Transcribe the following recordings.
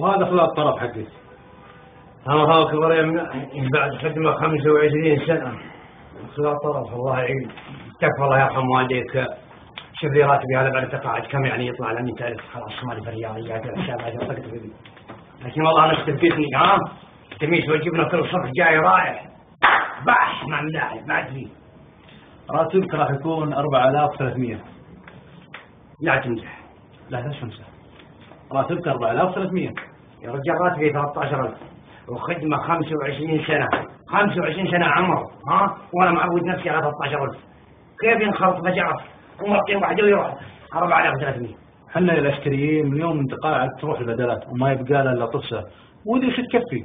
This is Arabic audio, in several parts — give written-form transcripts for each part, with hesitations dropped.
وهذا خلاص الطرف حقك. ها كبر بعد خدمة 25 سنة خلاص طرف. الله يعين كيف الله يرحم والديك. شوف لي راتبي هذا بعد تقاعد كم يعني يطلع لي 100,000 خلاص مالي في الرياضيات الحسابات طقت فيه. لكن والله انا استفدتني تميس وجبنا كل صف جاي رائع بح مع ملاحظ ما ادري. راتبك راح يكون 4300. لا تمزح. لا تمزح. راتبك 4300 يا رجال. راتبي 13,000 وخدمة 25 سنة 25 سنة عمر وانا معود نفسي على 13,000. كيف ينخرط بجعف ومرقي وحده ويروح 4300؟ حنا الاشتريين من يوم انت قاعد تروح البدلات وما يبقى له الا طفسه ودي وش تكفي.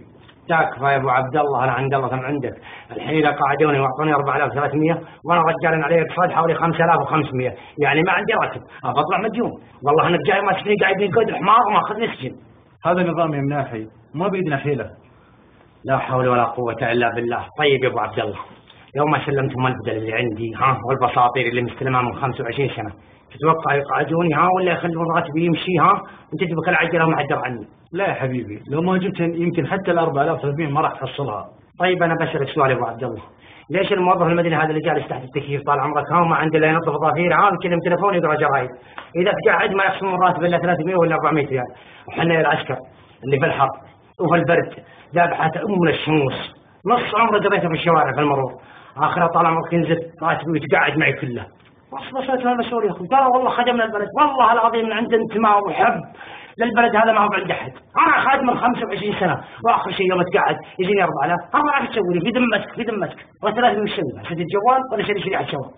تكفى يا ابو عبد الله. انا عند الله كم عندك الحين اذا قاعدوني واعطوني 4300 وانا رجال علي اقتصاد حوالي 5500 يعني ما عندي راتب بطلع مديون. والله انا جاي ماسكني قاعدين قد حمار وماخذني السجن. هذا نظام يا مناحي ما بيدنا حيله. لا حول ولا قوة الا بالله. طيب يا ابو عبد الله يوم ما سلمتهم البدل اللي عندي والبساطير اللي مستلمها من 25 سنة تتوقع يقعدوني ولا يخلون راتبي يمشي انت تبك العجلة وما حد عني؟ لا يا حبيبي لو ما جبت يمكن حتى ال 4300 ما راح تحصلها. طيب انا بسألك سؤال يا ابو عبد الله. ليش الموظف المدني هذا اللي جالس تحت التكييف طال عمرك وما عنده الا ينظف ضفير يكلم تليفون يقرا جرايد اذا تقعد ما يخصم الراتب الا 300 ولا 400 ريال. وحنا العسكر اللي في الحر وفي البرد ذابحة ام الشموس نص عمره قضيته في الشوارع في المرور اخره طال عمرك ينزل راتبي ويتقعد معي كله. وصلت المسؤول يا اخوي ترى والله خدمنا البلد والله العظيم من عند انتماء وحب للبلد هذا ما هو عند احد. انا خادم من 25 سنه واخر شيء يوم تقعد يجيني 4000 ما راح تسوي لي في ذمتك في ذمتك وثلاث من السنه شريت الجوال ولا شريت شريحه شوال.